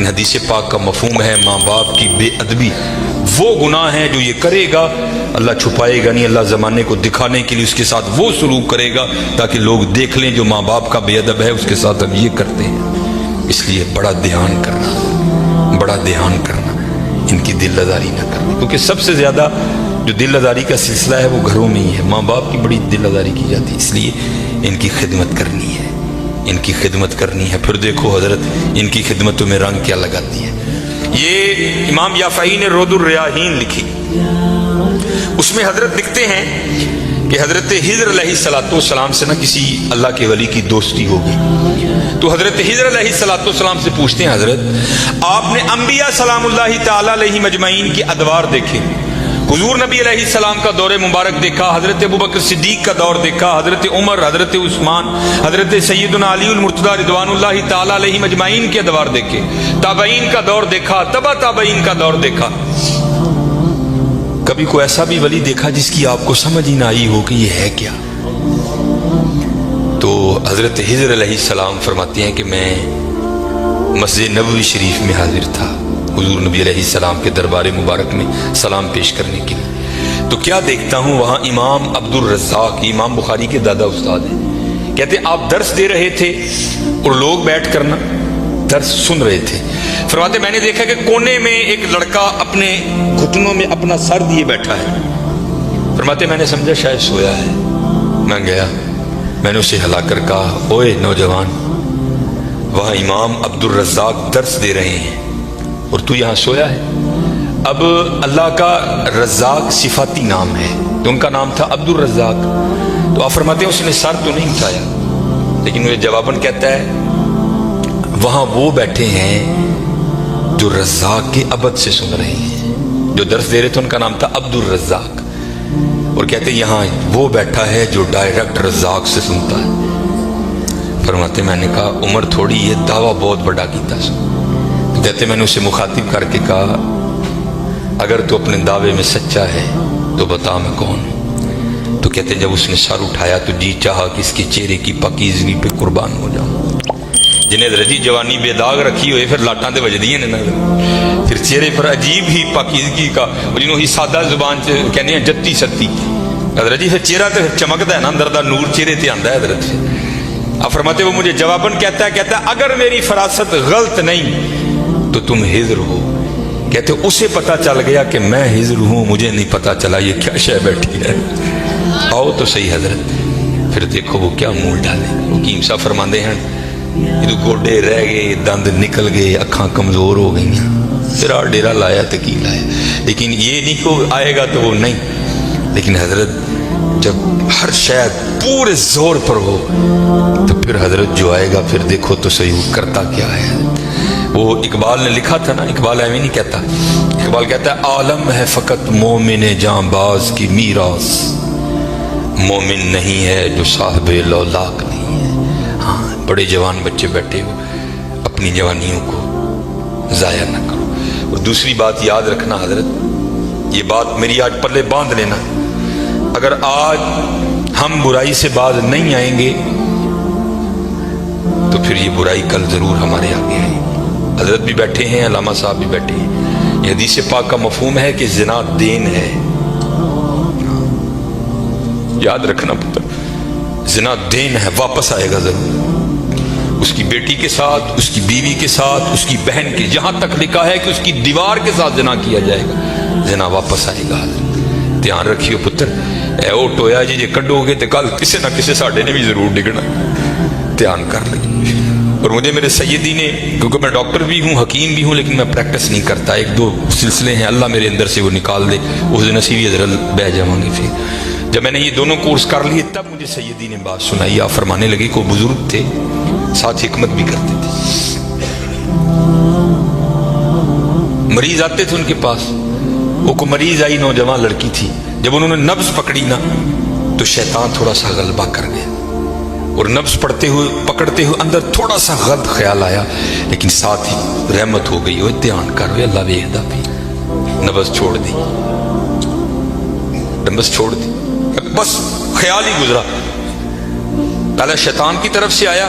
حدیث پاک کا مفہوم ہے ماں باپ کی بے ادبی، وہ گناہ ہے جو یہ کرے گا اللہ چھپائے گا نہیں، اللہ زمانے کو دکھانے کے لیے اس کے ساتھ وہ سلوک کرے گا تاکہ لوگ دیکھ لیں جو ماں باپ کا بے ادب ہے اس کے ساتھ ہم یہ کرتے ہیں۔ اس لیے بڑا دھیان کرنا ان کی دل آزاری نہ کرنا، کیونکہ سب سے زیادہ جو دل آزاری کا سلسلہ ہے وہ گھروں میں ہی ہے، ماں باپ کی بڑی دل آزاری کی جاتی ہے، اس لیے ان کی خدمت کرنی ہے۔ پھر دیکھو حضرت ان کی خدمتوں میں رنگ کیا لگاتی ہے۔ یہ امام یافعی نے رود الریاحین لکھی، اس میں حضرت لکھتے ہیں کہ حضرت خضر علیہ السلام سے کسی اللہ کے ولی کی دوستی ہوگی، تو حضرت خضر علیہ السلام سے پوچھتے ہیں حضرت آپ نے انبیاء سلام اللہ تعالی علیہ مجمعین کی ادوار دیکھے، حضور نبی علیہ السلام کا دور مبارک دیکھا، حضرت ابوبکر صدیق کا دور دیکھا، حضرت عمر، حضرت عثمان، حضرت سیدنا علی المرتضی رضوان اللہ تعالی علیہ مجمعین کے ادوار دیکھے، تابعین کا دور دیکھا، تبع تابعین کا دور دیکھا، کبھی کوئی ایسا بھی ولی دیکھا جس کی آپ کو سمجھ ہی نہ آئی ہو کہ یہ ہے کیا؟ تو حضرت خضر علیہ السلام فرماتے ہیں کہ میں مسجد نبوی شریف میں حاضر تھا حضور نبی علیہ السلام کے دربار مبارک میں سلام پیش کرنے کے لیے، تو کیا دیکھتا ہوں وہاں امام عبد الرزاق، امام بخاری کے دادا استاد ہیں، کہتے ہیں آپ درس دے رہے تھے اور لوگ بیٹھ کر درس سن رہے تھے، فرماتے میں نے دیکھا کہ کونے میں ایک لڑکا اپنے گھٹنوں میں اپنا سر دیے بیٹھا ہے، فرماتے میں نے سمجھا شاید سویا ہے، میں گیا، میں نے اسے ہلا کر کہا اوئے نوجوان، وہاں امام عبد الرزاق درس دے رہے ہیں اور تو یہاں سویا ہے؟ اب اللہ کا رزاق صفاتی نام ہے، تو ان کا نام تھا عبد الرزاق، تو آپ فرماتے ہیں اس نے سر تو نہیں اٹھایا، لیکن وہ جواباً کہتا ہے وہاں وہ بیٹھے ہیں جو رزاق کے عبد سے سن رہے ہیں، جو درس دے رہے تھے ان کا نام تھا عبد الرزاق، اور کہتے ہیں یہاں وہ بیٹھا ہے جو ڈائریکٹ رزاق سے سنتا ہے۔ فرماتے میں نے کہا عمر تھوڑی یہ دعویٰ بہت بڑا کیتا سن، کہتے میں نے اسے مخاطب کر کے کہا اگر تو اپنے دعوے میں سچا ہے تو بتا میں کون ہوں، تو کہتے جب اس نے سر اٹھایا تو جی چاہا کہ اس کے چہرے کی پاکیزگی پہ قربان ہو جاؤں، جنہیں رجی جوانی بے داغ رکھی ہوئے پھر لاٹاں تے وجدی ہیں نا، پھر چہرے پر عجیب ہی پاکیزگی کا، جنہوں ہی سادہ زبان سے کہنے ہیں جتی ستی حضرت جی، پھر چہرہ تے چمکتا ہے نا، اندر دا نور چہرے تے آندا ہے حضرت سے۔ اب فرماتے وہ مجھے جواباً کہتا ہے اگر میری فراست غلط نہیں تو تم خضر ہو، کہتے اسے پتا چل گیا کہ میں خضر ہوں، مجھے نہیں پتا چلا یہ کیا شے بیٹھی ہے، آؤ تو صحیح حضرت۔ پھر دیکھو وہ کیا مول ڈالے، حکیم صاحب فرماندے ہیں یہ گوڈے رہ گئے، دند نکل گئے، اکھاں کمزور ہو گئی ہیں، پھر آ ڈیرا لایا تو کی لایا، لیکن یہ نہیں کہ آئے گا تو وہ نہیں، لیکن حضرت جب ہر شاید پورے زور پر ہو تو پھر حضرت جو آئے گا پھر دیکھو تو صحیح وہ کرتا کیا ہے۔ وہ اقبال نے لکھا تھا نا، اقبال ایویں نہیں کہتا، اقبال کہتا ہے عالم ہے فقط مومن جاں باز کی میراث، مومن نہیں ہے جو صاحب لولاک نہیں ہے۔ ہاں بڑے جوان بچے بیٹھے ہو، اپنی جوانیوں کو ضائع نہ کرو۔ اور دوسری بات یاد رکھنا حضرت، یہ بات میری آج پلے باندھ لینا، اگر آج ہم برائی سے باز نہیں آئیں گے تو پھر یہ برائی کل ضرور ہمارے آگے آئے گی۔ حضرت بھی بیٹھے ہیں، علامہ صاحب بھی بیٹھے ہیں، یہ حدیث پاک کا مفہوم ہے کہ زنا دین ہے، یاد رکھنا پتر، زنا دین ہے، واپس آئے گا ضرور، اس کی بیٹی کے ساتھ، اس کی بیوی کے ساتھ، اس کی بہن کے، جہاں تک لکھا ہے کہ اس کی دیوار کے ساتھ زنا کیا جائے گا، زنا واپس آئے گا۔ دھیان رکھیو پتر، اے او ٹویا جی کڈو گے تو کل کسی نہ کسی ساڈے نے بھی ضرور ڈگنا، دھیان کر لیں۔ اور مجھے میرے سیدی نے، کیونکہ میں ڈاکٹر بھی ہوں، حکیم بھی ہوں، لیکن میں پریکٹس نہیں کرتا، ایک دو سلسلے ہیں اللہ میرے اندر سے وہ نکال دے، اس دن اسی بھی حضرت بہ جاؤں گے۔ پھر جب میں نے یہ دونوں کورس کر لیے تب مجھے سیدی نے بات سنائی، آپ فرمانے لگے کہ وہ بزرگ تھے، ساتھ حکمت بھی کرتے تھے، مریض آتے تھے ان کے پاس، وہ کو مریض آئی، نوجوان لڑکی تھی، جب انہوں نے نبض پکڑی نا تو شیطان تھوڑا سا غلبہ کر گیا، اور نبض پکڑتے ہوئے اندر تھوڑا سا غلط خیال آیا، لیکن ساتھ ہی رحمت ہو گئی، وہ دھیان کر رہے اللہ ویکھدا بھی، نبض چھوڑ دی، نبض چھوڑ دی، بس خیال ہی گزرا، پہلے شیطان کی طرف سے آیا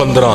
15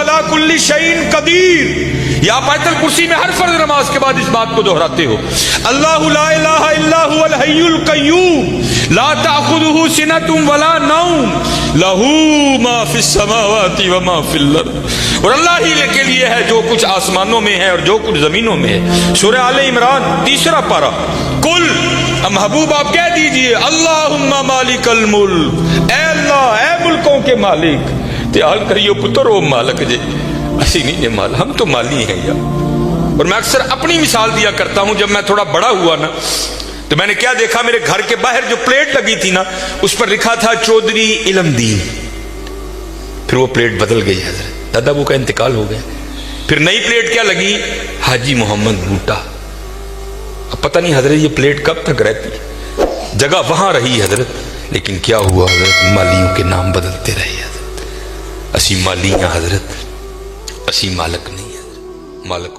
علی کل شیء قدیر۔ یہ آپ آیت الکرسی میں ہر فرض نماز کے بعد اس بات کو دہراتے ہو، اللہ لا الہ الا هو الحی القیوم لا تأخذہ سنۃ ولا نوم لہ ما فی السماوات وما فی الارض۔ اور اللہ ہی کے لیے ہے جو کچھ آسمانوں میں ہے اور جو کچھ زمینوں میں ہے۔ سورہ آل عمران 3 پارہ۔ کل محبوب آپ کہہ دیجئے اللہم مالک الملک، اے اللہ اے ملکوں کے مالک، تیال کریو پتر او مالک جے، اسی نہیں جے مال، ہم تو مالی ہیں یا۔ اور میں اکثر اپنی مثال دیا کرتا ہوں، جب میں تھوڑا بڑا ہوا نا تو میں نے کیا دیکھا، میرے گھر کے باہر جو پلیٹ لگی تھی نا اس پر لکھا تھا چودھری علم دین، پھر وہ پلیٹ بدل گئی حضرت، دادا ابو کا انتقال ہو گیا، پھر نئی پلیٹ کیا لگی، حاجی محمد بوٹا۔ اب پتہ نہیں حضرت یہ پلیٹ کب تک رہتی ہے، جگہ وہاں رہی حضرت، لیکن کیا ہوا حضرت، مالیوں کے نام بدلتے رہے حضرت۔ اسی مالی ہیں حضرت، اسی مالک نہیں حضرت، مالک